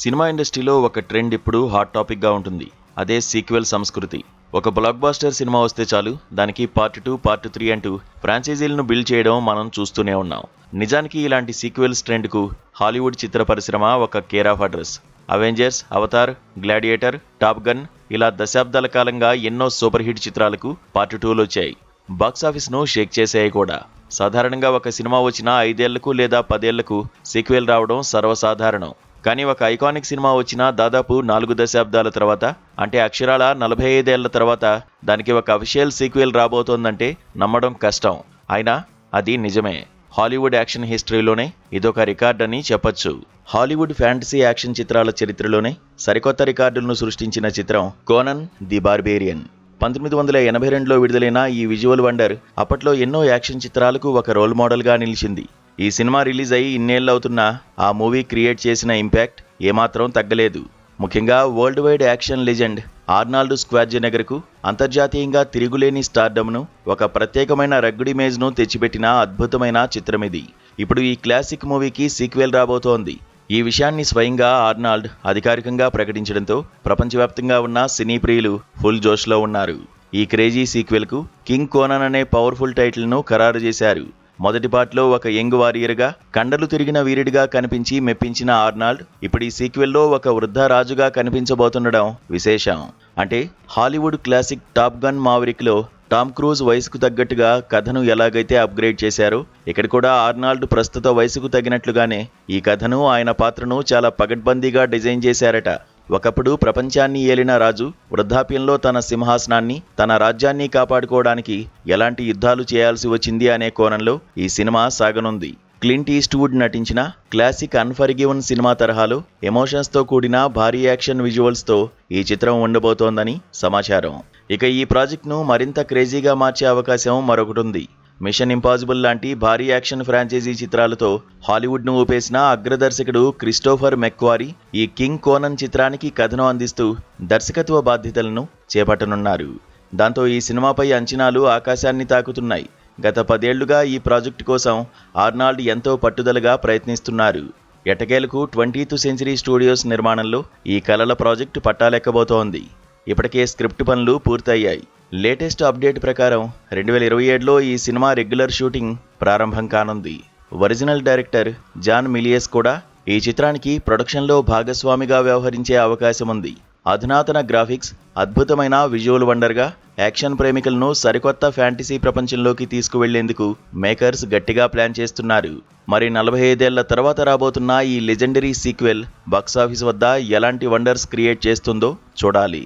Cinema ఇండస్ట్రీలో ఒక trend ఇప్పుడు హాట్ టాపిక్గా ఉంటుంది. అదే సీక్వెల్ సంస్కృతి. ఒక బ్లాక్ బాస్టర్ సినిమా వస్తే చాలు దానికి పార్ట్ 2, పార్ట్ 3 అంటూ ఫ్రాంచైజీలను బిల్డ్ చేయడం మనం చూస్తూనే ఉన్నాం. నిజానికి ఇలాంటి సీక్వెల్స్ ట్రెండ్కు హాలీవుడ్ చిత్ర పరిశ్రమ ఒక care of address. Avengers, Avatar, gladiator, top gun ఇలా దశాబ్దాల కాలంగా ఎన్నో సూపర్ హిట్ చిత్రాలకు పార్ట్ 2లు వచ్చాయి. బాక్సాఫీస్ను షేక్ చేసాయి కూడా. సాధారణంగా ఒక సినిమా వచ్చిన 5 ఏళ్లకు లేదా 10 ఏళ్లకు సీక్వెల్ రావడం సర్వసాధారణం. కానీ ఒక ఐకానిక్ సినిమా వచ్చిన దాదాపు 4 దశాబ్దాల తర్వాత, అంటే అక్షరాల 45 ఏళ్ల తర్వాత దానికి ఒక అఫీషియల్ సీక్వెల్ రాబోతోందంటే నమ్మడం కష్టం. అయినా అది నిజమే. హాలీవుడ్ యాక్షన్ హిస్టరీలోనే ఇదొక రికార్డ్ అని చెప్పొచ్చు. హాలీవుడ్ ఫ్యాంటసీ యాక్షన్ చిత్రాల చరిత్రలోనే సరికొత్త రికార్డులను సృష్టించిన చిత్రం కోనన్ ది బార్బేరియన్. 1982లో విడుదలైన ఈ విజువల్ వండర్ అప్పట్లో ఎన్నో యాక్షన్ చిత్రాలకు ఒక రోల్ మోడల్గా నిలిచింది. ఈ సినిమా రిలీజ్ అయ్యి ఇన్నేళ్లవుతున్నా ఆ మూవీ క్రియేట్ చేసిన ఇంపాక్ట్ ఏమాత్రం తగ్గలేదు. ముఖ్యంగా world wide action legend Arnold స్క్వార్జెనెగర్కు అంతర్జాతీయంగా తిరుగులేని స్టార్డమ్ను, ఒక ప్రత్యేకమైన రగ్గుడ్ ఇమేజ్ను తెచ్చిపెట్టిన అద్భుతమైన చిత్రమిది. ఇప్పుడు ఈ క్లాసిక్ మూవీకి సీక్వెల్ రాబోతోంది. ఈ విషయాన్ని స్వయంగా ఆర్నాల్డ్ అధికారికంగా ప్రకటించడంతో ప్రపంచవ్యాప్తంగా ఉన్న సినీ ప్రియులు ఫుల్ జోష్లో ఉన్నారు. ఈ క్రేజీ సీక్వెల్కు కింగ్ కోనన్ అనే పవర్ఫుల్ టైటిల్ను ఖరారు చేశారు. మొదటి పార్ట్లో ఒక యంగ్ వారియర్గా, కండలు తిరిగిన వీరుడిగా కనిపించి మెప్పించిన ఆర్నాల్డ్ ఇప్పుడు ఈ సీక్వెల్లో ఒక వృద్ధ రాజుగా కనిపించబోతుండడం విశేషం. అంటే హాలీవుడ్ క్లాసిక్ టాప్ గన్ మావరిక్లో టామ్ క్రూజ్ వయసుకు తగ్గట్టుగా కథను ఎలాగైతే అప్గ్రేడ్ చేశారో, ఇక్కడ కూడా ఆర్నాల్డ్ ప్రస్తుత వయసుకు తగినట్లుగానే ఈ కథను, ఆయన పాత్రను చాలా పగడ్బందీగా డిజైన్ చేశారట. ఒకప్పుడు ప్రపంచాన్ని ఏలిన రాజు వృద్ధాప్యంలో తన సింహాసనాన్ని, తన రాజ్యాన్ని కాపాడుకోవడానికి ఎలాంటి యుద్ధాలు చేయాల్సి వచ్చింది అనే కోణంలో ఈ సినిమా సాగనుంది. క్లింట్ ఈస్ట్వుడ్ నటించిన క్లాసిక్ అన్ఫర్గివన్ సినిమా తరహాలో ఎమోషన్స్తో కూడిన భారీ యాక్షన్ విజువల్స్తో ఈ చిత్రం ఉండబోతోందని సమాచారం. ఇక ఈ ప్రాజెక్ట్ను మరింత క్రేజీగా మార్చే అవకాశం మరొకటుంది. మిషన్ ఇంపాసిబుల్ లాంటి భారీ యాక్షన్ ఫ్రాంచైజీ చిత్రాలతో హాలీవుడ్ను ఊపేసిన అగ్రదర్శకుడు క్రిస్టోఫర్ మెక్వారీ ఈ కింగ్ కోనన్ చిత్రానికి కథను అందిస్తూ దర్శకత్వ బాధ్యతలను చేపట్టనున్నారు. దాంతో ఈ సినిమాపై అంచనాలు ఆకాశాన్ని తాకుతున్నాయి. గత 10 ఏళ్లుగా ఈ ప్రాజెక్టు కోసం ఆర్నాల్డ్ ఎంతో పట్టుదలగా ప్రయత్నిస్తున్నారు. ఎట్టకేలకు 20th సెంచరీ స్టూడియోస్ నిర్మాణంలో ఈ కలల ప్రాజెక్టు పట్టాలెక్కబోతోంది. ఇప్పటికే స్క్రిప్ట్ పనులు పూర్తయ్యాయి. లేటెస్ట్ అప్డేట్ ప్రకారం 2027లో ఈ సినిమా రెగ్యులర్ షూటింగ్ ప్రారంభం కానుంది. ఒరిజినల్ డైరెక్టర్ జాన్ మిలియస్ కూడా ఈ చిత్రానికి ప్రొడక్షన్లో భాగస్వామిగా వ్యవహరించే అవకాశం ఉంది. అధునాతన గ్రాఫిక్స్, అద్భుతమైన విజువల్ వండర్గా యాక్షన్ ప్రేమికులను సరికొత్త ఫ్యాంటసీ ప్రపంచంలోకి తీసుకువెళ్లేందుకు మేకర్స్ గట్టిగా ప్లాన్ చేస్తున్నారు. మరి 45 ఏళ్ల తర్వాత రాబోతున్న ఈ లెజెండరీ సీక్వెల్ బాక్సాఫీస్ వద్ద ఎలాంటి వండర్స్ క్రియేట్ చేస్తుందో చూడాలి.